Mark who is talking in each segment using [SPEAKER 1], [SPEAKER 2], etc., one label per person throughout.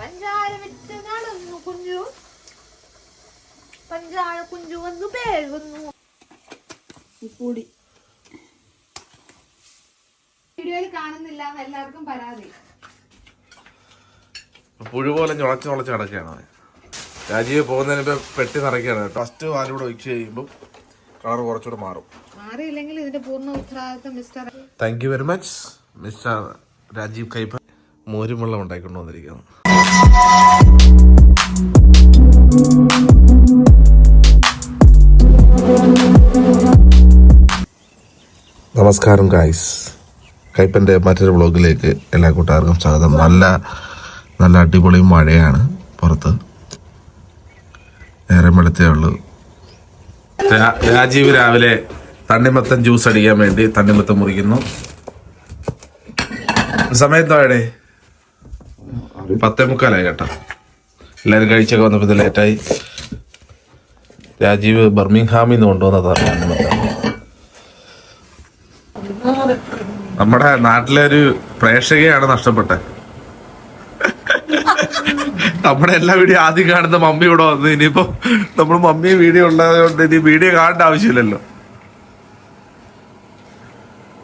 [SPEAKER 1] പഞ്ചാര വിറ്റ് നടന്നു കുഞ്ഞു, പഞ്ചാര കുഞ്ഞു വന്നു പേഴുന്നു.
[SPEAKER 2] കൂടി
[SPEAKER 1] വീഡിയോയിൽ കാണുന്നില്ല എന്ന് എല്ലാവർക്കും പരാതി.
[SPEAKER 3] പുഴു പോലെ ഞൊളച്ച് ഞൊളച്ച് കിടക്കുകയാണ്. രാജീവ് പോകുന്നതിന് പെട്ടി നിറയ്ക്കുകയാണ്. ഫസ്റ്റ് വാലൂടെ ഒഴിച്ച് കഴിയുമ്പോൾ കളർ കുറച്ചുകൂടെ മാറും.
[SPEAKER 1] മാറിയില്ലെങ്കിൽ ഇതിന്റെ പൂർണ്ണ ഉത്തരവാദിത്വം mister.
[SPEAKER 3] Thank you very much mister Rajeev Kaippan. മോരും വെള്ളം ഉണ്ടായിക്കൊണ്ട് വന്നിരിക്കുന്നു. നമസ്കാരം ഗായ്സ്, കൈപ്പൻ്റെ മറ്റൊരു വ്ളോഗിലേക്ക് എല്ലാ കൂട്ടുകാർക്കും സ്വാഗതം. നല്ല അടിപൊളി മഴയാണ് പുറത്ത്. നേരം വെളുത്തേ ഉള്ളൂ. രാജീവ് രാവിലെ തണ്ണിമത്തൻ ജ്യൂസ് അടിക്കാൻ വേണ്ടി തണ്ണിമത്തൻ മുറിക്കുന്നു. സമയത്തോടെ 10:45 കേട്ടോ. എല്ലാവരും കഴിച്ചൊക്കെ വന്നപ്പോൾ ഇത് ലേറ്റായി. രാജീവ് ബർമിംഗ്ഹാമിൽ നിന്ന് കൊണ്ടുവന്നതാണ് തണ്ണിമത്തൻ. നമ്മുടെ നാട്ടിലെ ഒരു പ്രേക്ഷകയാണ് നഷ്ടപ്പെട്ടത്. നമ്മുടെ എല്ലാ വീഡിയോ ആദ്യം കാണുന്ന മമ്മി ഇവിടെ വന്നു. ഇനിയിപ്പോ നമ്മൾ മമ്മി വീഡിയോ ഉള്ളതുകൊണ്ട് ഇനി വീഡിയോ കാണേണ്ട ആവശ്യമില്ലല്ലോ.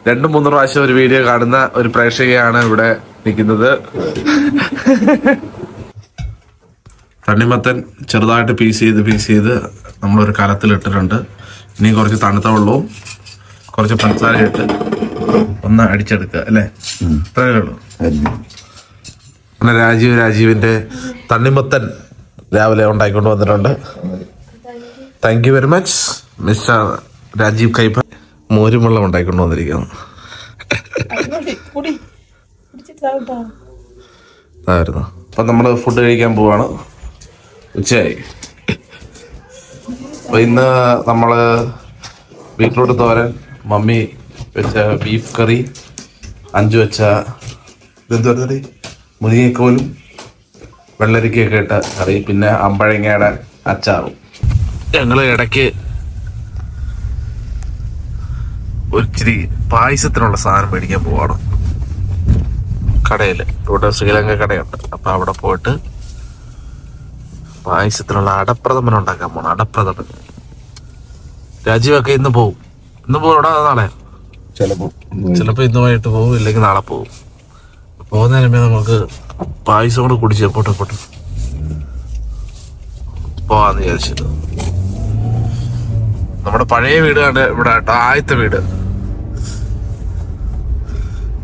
[SPEAKER 3] 2-3 പ്രാവശ്യം ഒരു വീഡിയോ കാണുന്ന ഒരു പ്രേക്ഷകയാണ് ഇവിടെ നിൽക്കുന്നത്. തണ്ണിമത്തൻ ചെറുതായിട്ട് പീസ് ചെയ്ത് നമ്മളൊരു കലത്തിലിട്ടിട്ടുണ്ട്. ഇനി കുറച്ച് തണുത്ത വെള്ളവും കുറച്ച് പഞ്ചസാര ഇട്ട് ഒന്ന് അടിച്ചെടുക്കുക അല്ലേ? അത്രയേ ഉള്ളൂ. രാജീവിന്റെ തണ്ണിമത്തൻ രാവിലെ ഉണ്ടാക്കിക്കൊണ്ട് വന്നിട്ടുണ്ട്. Thank you very much mister Rajeev Kaippan. മോരും വെള്ളം ഉണ്ടാക്കിക്കൊണ്ട് വന്നിരിക്കുന്നു. അതായിരുന്നു. അപ്പം നമ്മൾ ഫുഡ് കഴിക്കാൻ പോവാണ്. ഉച്ചയായി. അപ്പം ഇന്ന് നമ്മൾ ബീറ്റ്റൂട്ട് തോരൻ, മമ്മി വെച്ച ബീഫ് കറി, അഞ്ചു വെച്ച ഇതെന്തുവാ മുരിങ്ങക്കോലും വെള്ളരിക്കയൊക്കെ ഇട്ട കറി, പിന്നെ അമ്പഴങ്ങയുടെ അച്ചാറും. ഞങ്ങൾ ഇടയ്ക്ക് ഒരിച്ചിരി പായസത്തിനുള്ള സാധനം മേടിക്കാൻ പോവാണ് കടയിൽ. ഇവിടെ ശ്രീലങ്ക കടയുണ്ട്. അപ്പം അവിടെ പോയിട്ട് പായസത്തിനുള്ള അടപ്രഥമൻ ഉണ്ടാക്കാൻ പോകണം. അടപ്രഥമൻ. രാജീവൊക്കെ ഇന്ന് പോവും. ഇവിടെ നാളെ ചിലപ്പോ ഇന്ന് വൈകിട്ട് പോകും, ഇല്ലെങ്കിൽ നാളെ പോകും. പോകുന്നതിനുമ്പേ നമുക്ക് പായസം കൂടെ കുടിച്ച് പോട്ടെ പോവാന്ന് വിചാരിച്ചത്. നമ്മുടെ പഴയ വീടാണ് ഇവിടെ കേട്ടോ, ആദ്യത്തെ വീട്.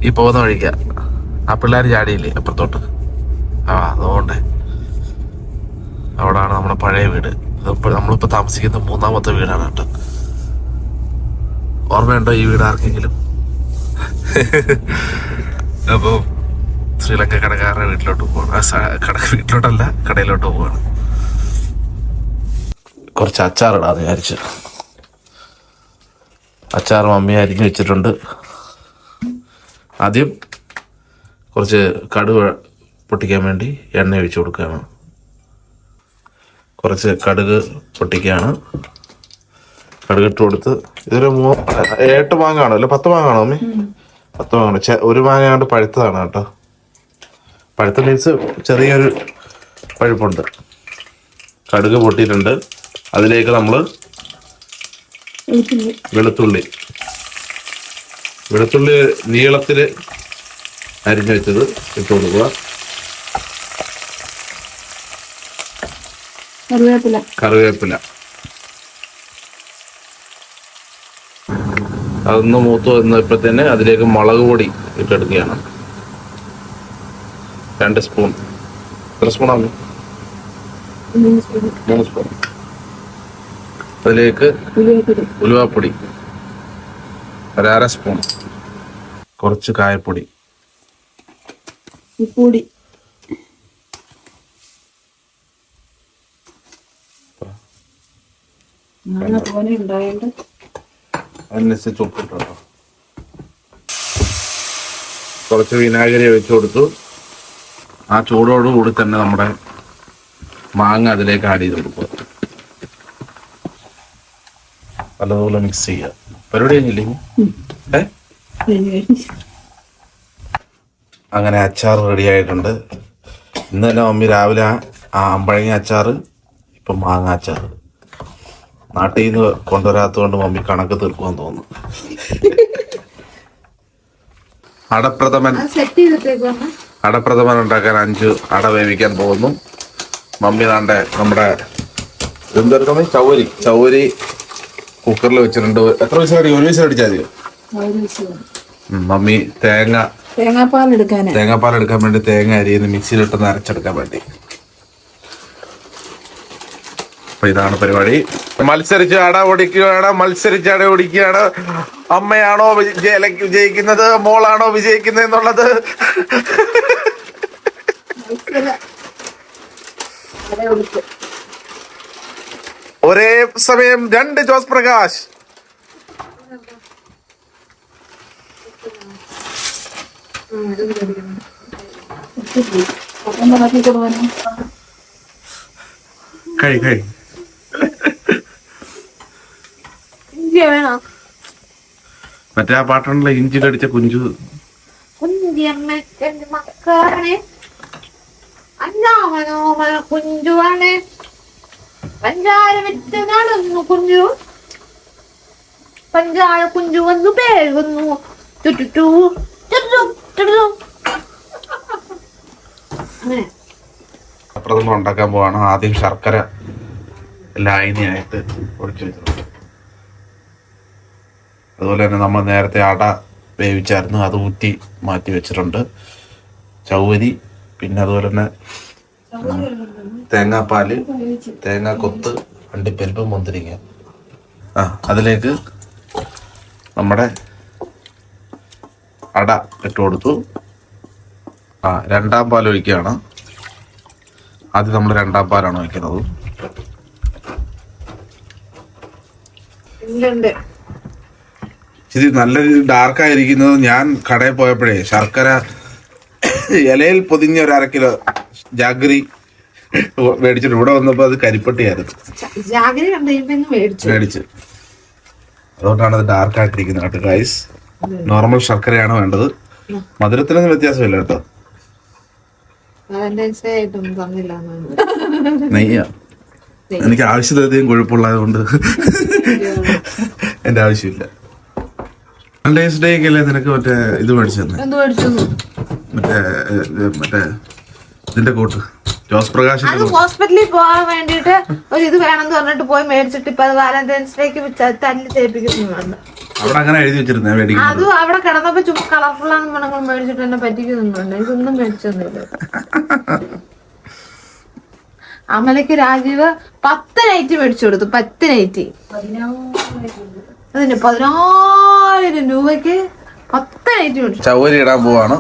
[SPEAKER 3] ഈ പോകുന്ന വഴിക്ക ആ പിള്ളേർ ചാടിയില്ലേ അപ്പുറത്തോട്ട്, അതുകൊണ്ടേ അവിടാണ് നമ്മുടെ പഴയ വീട്. നമ്മളിപ്പോ താമസിക്കുന്ന 3ാമത്തെ വീടാണ് കേട്ടോ. ഓർമ്മയുണ്ടോ ഈ വീട് ആർക്കെങ്കിലും? അപ്പൊ ശ്രീലങ്ക കടക്കാരുടെ വീട്ടിലോട്ട് പോവാണ്. വീട്ടിലോട്ടല്ല, കടയിലോട്ട് പോവാണ്. കുറച്ച് അച്ചാറിടാന്ന് വിചാരിച്ചു. അച്ചാർ മമ്മി അരിഞ്ഞു വെച്ചിട്ടുണ്ട്. ആദ്യം കുറച്ച് കടുക് പൊട്ടിക്കാൻ വേണ്ടി എണ്ണ ഒഴിച്ചു കൊടുക്കുകയാണ്. കുറച്ച് കടുക് പൊട്ടിക്കുകയാണ്. കടുക് ഇട്ട് കൊടുത്ത് ഇതൊരു 8 മാങ്ങ ആണോ അല്ലെ 10 മാങ്ങ ആണോ മമ്മി? 10 മാങ്ങ. ഒരു മാങ്ങ കൊണ്ട് പഴുത്തതാണ് കേട്ടോ. പഴുത്ത മീൻസ് ചെറിയൊരു പഴുപ്പുണ്ട്. കടുക് പൊട്ടിയിട്ടുണ്ട്. അതിലേക്ക് നമ്മൾ വെളുത്തുള്ളി നീളത്തിൽ അരിഞ്ഞു വെച്ചത് ഇട്ട് കൊടുക്കുക. കറിവേപ്പില അതൊന്ന് മൂത്ത് വന്നപ്പോഴത്തേന് അതിലേക്ക് മുളക് പൊടി ഇട്ടെടുക്കുകയാണ്. 2 സ്പൂൺ. എത്ര സ്പൂണാണ്? 3 സ്പൂൺ. അതിലേക്ക് ഉലുവാപ്പൊടി 1/2 സ്പൂൺ. കുറച്ച് കായപ്പൊടി. അതിനനുസരിച്ച് ഉപ്പിട്ടോ. കുറച്ച് വിനാഗിരി ഒഴിച്ചു കൊടുത്തു. ആ ചൂടോടുകൂടി തന്നെ നമ്മുടെ മാങ്ങ അതിലേക്ക് ആഡ് ചെയ്ത് കൊടുക്കുക. നല്ലതുപോലെ മിക്സ് ചെയ്യുക. പരിപാടി കഴിഞ്ഞില്ലേ? അങ്ങനെ അച്ചാർ റെഡി ആയിട്ടുണ്ട്. ഇന്ന് തന്നെ മമ്മി രാവിലെ അമ്പഴങ്ങ അച്ചാറ്, ഇപ്പം മാങ്ങ അച്ചാറ്. നാട്ടിൽ നിന്ന് കൊണ്ടുവരാത്തതുകൊണ്ട് മമ്മി കണക്ക് തീർക്കുമെന്ന് തോന്നുന്നു. അടപ്രഥമൻ ഉണ്ടാക്കാൻ 5 അട വേവിക്കാൻ പോകുന്നു. മമ്മി താണ്ടെ നമ്മുടെ എന്തെടുക്കുന്ന ചൗരി കുക്കറിൽ വെച്ചിട്ടുണ്ട്. എത്ര വിസിലടി? 1 വിസിലടിച്ചാൽ മതിയോ? മമ്മി തേങ്ങാപ്പാൽ എടുക്കാൻ വേണ്ടി തേങ്ങ അരിയുന്ന മിക്സിയിലിട്ടൊന്ന് അരച്ചെടുക്കാൻ വേണ്ടി. അപ്പൊ ഇതാണ് പരിപാടി. മത്സരിച്ച് അട ഓടിക്കുകയാണ്. അമ്മയാണോ വിജയിക്കുന്നത്, മോളാണോ വിജയിക്കുന്നത് എന്നുള്ളത് ഒരേ സമയം 2 ജോസ് പ്രകാശ്. കഴി മറ്റേ ആ പാട്ടുണ്ടല്ലോ, ഇഞ്ചി കടിച്ച കുഞ്ചു.
[SPEAKER 1] കുഞ്ചുവാണ് പഞ്ചാര വിത്ത് നടന്നു കുഞ്ചു. പഞ്ചാര കുഞ്ചു വന്നു പേഴുന്നു.
[SPEAKER 3] പ്രഥമ ഉണ്ടാക്കാൻ പോവാണ്. ആദ്യം ശർക്കര ലായനിയായിട്ട് ഒഴിച്ചു വെച്ചിട്ടുണ്ട്. അതുപോലെ തന്നെ നമ്മൾ നേരത്തെ അട വേവിച്ചായിരുന്നു, അത് ഊറ്റി മാറ്റി വെച്ചിട്ടുണ്ട്. ചൗവരി, പിന്നെ അതുപോലെ തന്നെ തേങ്ങാപ്പാല്, തേങ്ങാക്കൊത്ത്, അണ്ടിപ്പരിപ്പ്, മുന്തിരിങ്ങ. അതിലേക്ക് നമ്മുടെ അട ഇട്ട് കൊടുത്തു. 2ാം പാൽ ഒഴിക്കുകയാണ്. ആദ്യം നമ്മൾ 2ാം പാലാണ് ഒഴിക്കുന്നത്. ഇത് നല്ല ഡാർക്കായിരിക്കുന്നത് ഞാൻ കടയിൽ പോയപ്പോഴേ ശർക്കര ഇലയിൽ പൊതിഞ്ഞ 1/2 കിലോ ജാഗരി മേടിച്ചിട്ട് ഇവിടെ വന്നപ്പോ അത് കരിപ്പട്ടിയായിരുന്നു. മേടിച്ച് അതുകൊണ്ടാണ് അത് ഡാർക്കായിട്ടിരിക്കുന്നത് കേട്ടോ ഗൈസ്. നോർമൽ ശർക്കരയാണ് വേണ്ടത്. മധുരത്തിനൊന്നും വ്യത്യാസമില്ല കേട്ടോ. നെയ്യ എനിക്ക് ആവശ്യത്തിലധികം കൊഴുപ്പുള്ളത് കൊണ്ട് എന്റെ ആവശ്യമില്ല. വാലന്റൈൻസ് ഡേക്ക് അല്ലേ നിനക്ക് മറ്റേ ഇത് മേടിച്ചു തന്നെ, മറ്റേ ഇതിന്റെ കോട്ട് ജോസ് പ്രകാശ്
[SPEAKER 1] ഹോസ്പിറ്റലിൽ പോകാൻ വേണ്ടിട്ട് ഒരു ഇത് വേണമെന്ന് പറഞ്ഞിട്ട് പോയി മേടിച്ചിട്ട് ഇപ്പൊ വാലന്റൈൻസ് ഡേക്ക് തല്ലി തേപ്പിക്കുന്നുണ്ട്.
[SPEAKER 3] അവിടെ അങ്ങനെ എഴുതി വെച്ചിരുന്നേ.
[SPEAKER 1] അത് അവിടെ കിടന്നപ്പോ ചുമ്മാ കളർഫുൾ ആണെന്ന് മണങ്ങൾ മേടിച്ചിട്ട് എന്നെ പറ്റിക്കുന്നുണ്ട്. ഇതൊന്നും മേടിച്ചൊന്നുമില്ല. അമലക്ക് രാജീവ് 10 നൈറ്റി മേടിച്ചു കൊടുത്തു. 10 നൈറ്റി. അതിന് 14,000 രൂപയ്ക്ക് 10 നൈറ്റി മേടിച്ചു.
[SPEAKER 3] ചൗവരി ഇടാൻ പോവാണ്.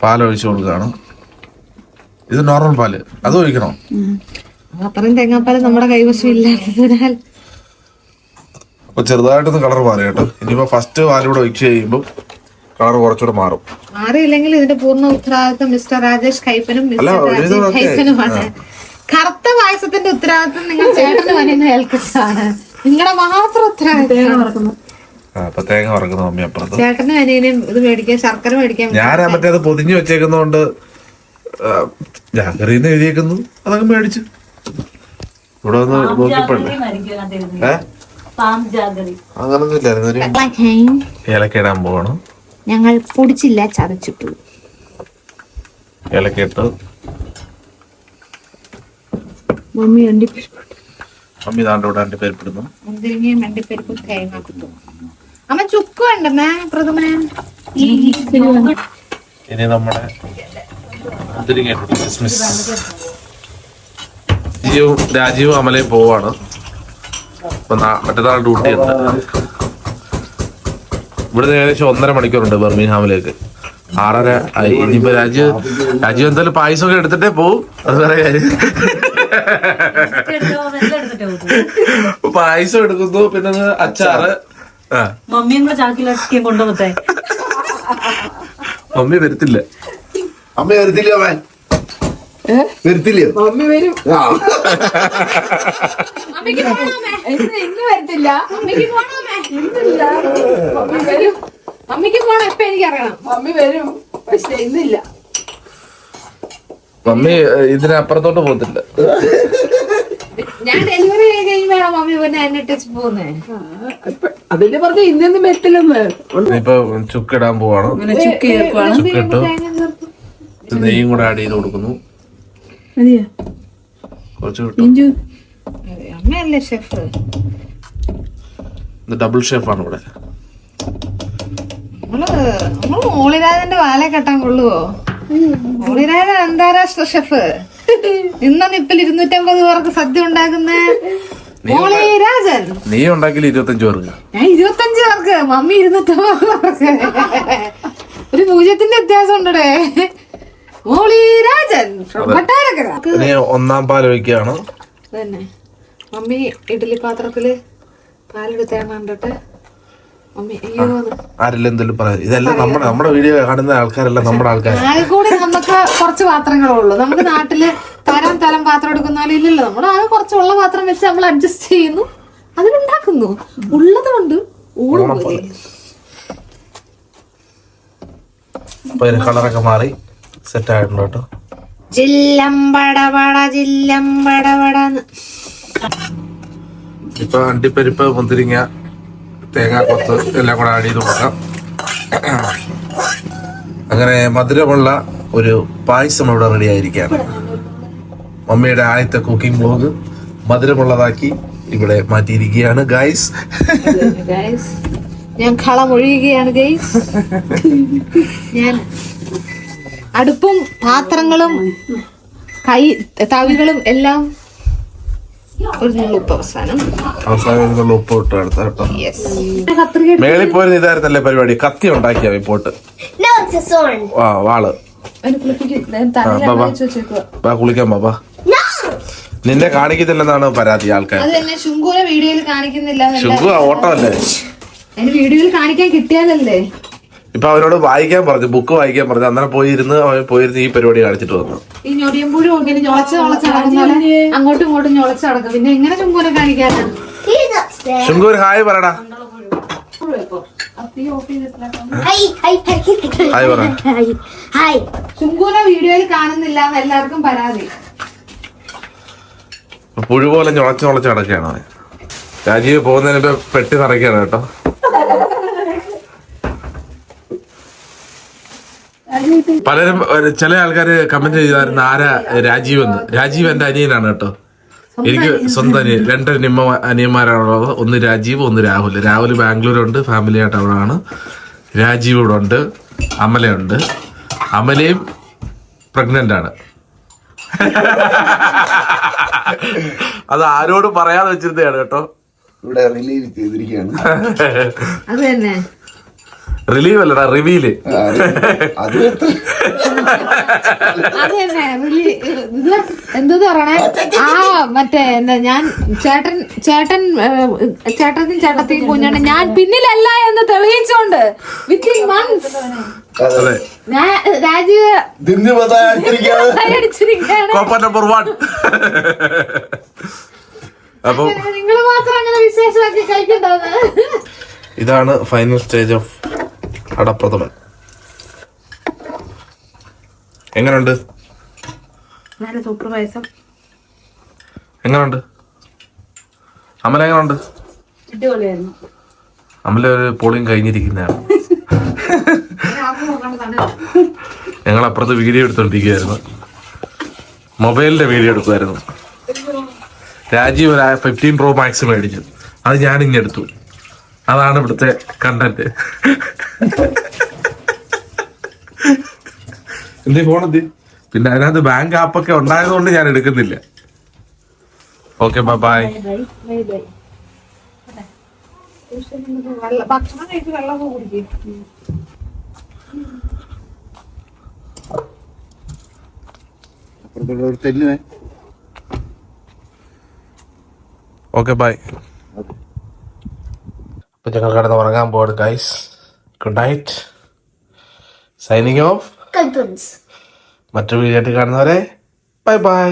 [SPEAKER 3] പാലൊഴിച്ചു കൊടുക്കുകയാണ്. ഇത് നോർമൽ പാല്, അത് ഒഴിക്കണോ?
[SPEAKER 1] അത്രയും തേങ്ങാപ്പാല് നമ്മുടെ കൈവശം ഇല്ലാത്തതിനാൽ
[SPEAKER 3] അപ്പൊ ചെറുതായിട്ടൊന്ന് കളർ മാറി കേട്ടോ. ഇനിയിപ്പോ ഫസ്റ്റ് പാലൂടെ ഒഴിച്ചു കഴിയുമ്പോൾ കളർ കുറച്ചുകൂടെ മാറും.
[SPEAKER 1] മാറിയില്ലെങ്കിൽ ഇതിന്റെ പൂർണ്ണ ഉത്തരവാദിത്വം മിസ്റ്റർ രാജേഷ് കൈപ്പനും കൈപ്പനുമാണ്. കറുത്ത പായസത്തിന്റെ ഉത്തരവാദിത്വം നിങ്ങൾ ചേട്ടന് വനിന്ന് ഏൽക്കുന്നതാണ്. നിങ്ങളുടെ മാത്രം ഉത്തരവാദിത്വം.
[SPEAKER 3] അപ്പൊ തേങ്ങ വറക്കുന്നു മമ്മി അപ്പുറത്ത്.
[SPEAKER 1] ചേട്ടന് വനിയനും ഇത് മേടിക്കാൻ, ശർക്കര മേടിക്കാൻ.
[SPEAKER 3] ഞാൻ മറ്റേ അത് പൊതിഞ്ഞു വെച്ചേക്കുന്നോണ്ട് ജാഗറിന്ന് എഴുതിയേക്കുന്നു, അതങ്ങ് മേടിച്ചു. ഇവിടെ വന്ന് നോക്കിപ്പോണ്ടേ അങ്ങനൊന്നും ഇല്ലായിരുന്നു. ഏലക്കയിടാൻ പോകണം.
[SPEAKER 1] ഞങ്ങൾ പൊടിച്ചില്ല, ചതച്ചിട്ടു.
[SPEAKER 3] ഏലക്കയിട്ട്
[SPEAKER 1] മമ്മി
[SPEAKER 3] താണ്ട് ഇവിടെ അണ്ടിപ്പരിപ്പിടുന്നു.
[SPEAKER 1] മുന്തിരിങ്ങയും അണ്ടിപ്പരിപ്പും തേങ്ങ കിട്ടും. അമ്മ ചുക്ക് വേണ്ടമ്മേ പ്രഥമനെ.
[SPEAKER 3] ഇനി നമ്മുടെ മുന്തിരിങ്ങ ക്രിസ്മസ്. രാജീവും അമലയും പോവാണ്. മറ്റന്നാൾ ഡ്യൂട്ടി ഉണ്ട്. ഇവിടുന്ന് ഏകദേശം 1.5 മണിക്കൂറുണ്ട് ബർമിംഗ്ഹാമിലേക്ക്. 6:30 ആയി. ഇനിയിപ്പോ രാജീവ് എന്തായാലും പായസമൊക്കെ എടുത്തിട്ടേ പോവും. അത് വേറെ കാര്യം. പായസം എടുക്കുന്നു, പിന്നെ അച്ചാറ്. മമ്മി വരത്തില്ല. അമ്മ വരത്തില്ല. വരത്തില്ല.
[SPEAKER 2] മമ്മി വരും. ഇന്ന് വരത്തില്ല. മമ്മി വരും.
[SPEAKER 1] മമ്മിക്ക് പോണം ഇപ്പൊ എനിക്കറിയണം.
[SPEAKER 2] മമ്മി വരും, പക്ഷെ ഇന്നില്ല.
[SPEAKER 3] മമ്മി ഇതിനപ്പുറത്തോട്ട് പോകത്തില്ല.
[SPEAKER 1] ഞാൻ ഡെലിവറി കഴിയുമ്പോഴാണോ മമ്മി പിന്നെ എന്നെ ടച്ച് പോകുന്നേ?
[SPEAKER 2] അതിന്റെ പറഞ്ഞ ഇന്നൊന്നും പറ്റില്ലെന്ന്.
[SPEAKER 3] ഇപ്പൊ ചുക്കിടാൻ പോവാണ്.
[SPEAKER 2] ചുക്ക് ചേർക്കുവാണ്.
[SPEAKER 3] ചുക്കിട്ടു നെയ്യും കൂടെ ആഡ് ചെയ്ത് കൊടുക്കുന്നു. കുറച്ച് കിട്ടും.
[SPEAKER 1] അമ്മയല്ലേ ഷെഫ്?
[SPEAKER 3] ഡബിൾ ഷെഫാണ് ഇവിടെ.
[SPEAKER 1] നമ്മള് മോളിരാജന്റെ വാല കെട്ടാൻ കൊള്ളുവോ? മോളിരാജൻ അന്താരാഷ്ട്ര ഷെഫ്. ഇന്നിപ്പിൽ 250 പേർക്ക് സദ്യ ഉണ്ടാക്കുന്ന മോളിരാജൻ.
[SPEAKER 3] നീ ഉണ്ടാക്കിയില്ല 25 പേർക്ക്.
[SPEAKER 1] ഞാൻ 25 പേർക്ക്, മമ്മി 250 പേർക്ക്. ഒരു 0ന്റെ വ്യത്യാസം ഉണ്ടേ. മോളിരാജൻ
[SPEAKER 3] ഒന്നാം പാൽ ഒഴിക്കുകയാണ്.
[SPEAKER 1] തന്നെ മമ്മി ഇഡ്ഡലി പാത്രത്തില് പാലെടുത്തേണ് കണ്ടിട്ട് മമ്മി
[SPEAKER 3] ആരെല്ലാം എന്തെങ്കിലും പറയാം. ഇതെല്ലാം നമ്മുടെ വീഡിയോ കാണുന്ന ആൾക്കാരെല്ലാം നമ്മുടെ ആൾക്കാർ.
[SPEAKER 1] ആകെ കൂടി നമുക്ക് കുറച്ച് പാത്രങ്ങളേ ഉള്ളൂ. നമുക്ക് നാട്ടില് തരം പാത്രം എടുക്കുന്ന ഇല്ലല്ലോ. നമ്മൾ ആകെ കുറച്ചുള്ള പാത്രം വെച്ച് നമ്മൾ അഡ്ജസ്റ്റ് ചെയ്യുന്നു, അതിലുണ്ടാക്കുന്നു. ഉള്ളത് കൊണ്ട് ഊടുപോലെ.
[SPEAKER 3] കളറൊക്കെ മാറി സെറ്റ് ആയിട്ടുണ്ട് കേട്ടോ.
[SPEAKER 1] ജില്ലംബടപട ജില്ലംബടപടന്ന്.
[SPEAKER 3] ഇപ്പൊ അണ്ടിപ്പരിപ്പ്, മുന്തിരിങ്ങ, തേങ്ങാക്കൊത്ത് എല്ലാം കൂടെ ആഡ് ചെയ്ത് കൊടുക്കാം. അങ്ങനെ മധുരമുള്ള ഒരു പായസം ഇവിടെ റെഡി ആയിരിക്കുകയാണ്. മമ്മിയുടെ ആദ്യത്തെ കുക്കിംഗ് വ്ലോഗ് മധുരമുള്ളതാക്കി ഇവിടെ മാറ്റിയിരിക്കുകയാണ് ഗൈസ്.
[SPEAKER 1] ഞാൻ കളമൊഴിയുകയാണ് ഗൈസ്. ഞാൻ അടുപ്പും പാത്രങ്ങളും തവികളും എല്ലാം ഒരു ഉപ്പ് അവസാനം
[SPEAKER 3] ഉപ്പ് ഇട്ട് എടുത്ത കേട്ടോ. മേളിൽ പോയിരുന്ന ഇതായിരുന്നല്ലേ പരിപാടി. കത്തി ഉണ്ടാക്കിയ പോട്ട് വാള് കുളിക്കാൻ ബാബാ. നിന്നെ കാണിക്കുന്നില്ലെന്നാണ് പരാതി ആൾക്കാർ. ശുങ്കു ഓട്ടമല്ലേ
[SPEAKER 1] വീഡിയോയിൽ കാണിക്കാൻ കിട്ടിയാലല്ലേ.
[SPEAKER 3] ഇപ്പൊ അവനോട് വായിക്കാൻ പറഞ്ഞു, ബുക്ക് വായിക്കാൻ പറഞ്ഞു. അന്നേരം പോയിരുന്ന് ഈ പരിപാടി കാണിച്ചിട്ട് വന്നു.
[SPEAKER 1] ഈ ഞൊടിയമ്പൂഴും ഇങ്ങനെ ഞൊളച്ചടക്കുന്നോലെ അങ്ങോട്ടും ഇങ്ങോട്ടും ഞൊളച്ചടക്കും. പിന്നെ എങ്ങനെ ചുങ്കൂനെ കാണിക്കാനാണ്?
[SPEAKER 3] ശുങ്കൂർ ഹായ് പറടാ. ഹായ് പറ.
[SPEAKER 1] ചുങ്കൂനെ വീഡിയോയിൽ കാണുന്നില്ല എന്ന് എല്ലാവർക്കും പരാതി.
[SPEAKER 3] പുഴു പോലെ ഞൊളച്ച് നടക്കുകയാണ് അവൻ. രാജീവ് പോകുന്നതിന് പെട്ടി നിറയ്ക്കാണ് കേട്ടോ. പലരും ചില ആൾക്കാര് കമന്റ് ചെയ്തായിരുന്നു ആരാ രാജീവ് എന്ന്. രാജീവ് എന്റെ അനിയനാണ് കേട്ടോ. എനിക്ക് സ്വന്തം അനിയൻ. 2 അനിയന്മാരാണുള്ളത്. ഒന്ന് രാജീവ്, ഒന്ന് രാഹുൽ. രാഹുൽ ബാംഗ്ലൂരുണ്ട്, ഫാമിലി ആയിട്ട് അവിടെ ആണ്. രാജീവ് ഇവിടെ ഉണ്ട്. അമലയുണ്ട്. അമലയും പ്രഗ്നന്റ് ആണ്. അത് ആരോടും പറയാതെ വെച്ചിരുന്നതാണ് കേട്ടോ.
[SPEAKER 4] ഇവിടെ റിലീവ് ചെയ്തിരിക്കുകയാണ്.
[SPEAKER 1] അത് തന്നെ
[SPEAKER 3] റിലീവ് അല്ലടാ, റിവീല്.
[SPEAKER 1] അത് തന്നെ എന്തോ പറയണേ. മറ്റേ എന്താ, ഞാൻ ചേട്ടത്തിയും കുഞ്ഞാണ് ഞാൻ പിന്നിലല്ല എന്ന് തെളിയിച്ചോണ്ട് വിത്തിൻ മന്ത്സ് ഞാൻ രാജീവ്
[SPEAKER 3] നമ്പർ 1. അപ്പൊ
[SPEAKER 1] നിങ്ങൾ മാത്രം അങ്ങനെ വിശേഷമാക്കി കഴിക്കണ്ടോന്ന്.
[SPEAKER 3] ഇതാണ് ഫൈനൽ സ്റ്റേജ് ഓഫ് അടപ്രഥമൻ. എങ്ങനുണ്ട്?
[SPEAKER 1] നല്ല സൂപ്പർ പായസം.
[SPEAKER 3] എങ്ങനുണ്ട് അമല? എങ്ങനുണ്ട്?
[SPEAKER 1] അടിപൊളിയായിരുന്നു.
[SPEAKER 3] അമല ഒരു പോളിങ് കഴിഞ്ഞിരിക്കുന്നതാണ്. ഞങ്ങൾ അപ്പുറത്ത് വീഡിയോ എടുത്തോണ്ടിരിക്കുകയായിരുന്നു. മൊബൈലിന്റെ വീഡിയോ എടുക്കുമായിരുന്നു. രാജീവ് 15 Pro Max മേടിച്ചു. അത് ഞാനിങ്ങെടുത്തു. അതാണ് ഇവിടുത്തെ കണ്ടന്റ്. എന്തേ ഫോണെന്തി? പിന്നെ അതിനകത്ത് ബാങ്ക് ആപ്പൊക്കെ ഉണ്ടായതുകൊണ്ട് ഞാൻ എടുക്കുന്നില്ല. Okay bye.
[SPEAKER 1] ഭക്ഷണം കഴിച്ച് വെള്ളമൊക്കെ കുടിക്കും.
[SPEAKER 3] Okay bye. അപ്പൊ ഞങ്ങൾ കിടന്ന് ഉറങ്ങാൻ പോവാണ് guys. Good night. Signing off.
[SPEAKER 5] Kaipans.
[SPEAKER 3] മറ്റൊരു വീഡിയോ ആയിട്ട് കാണുന്നവരെ ബൈ ബൈ.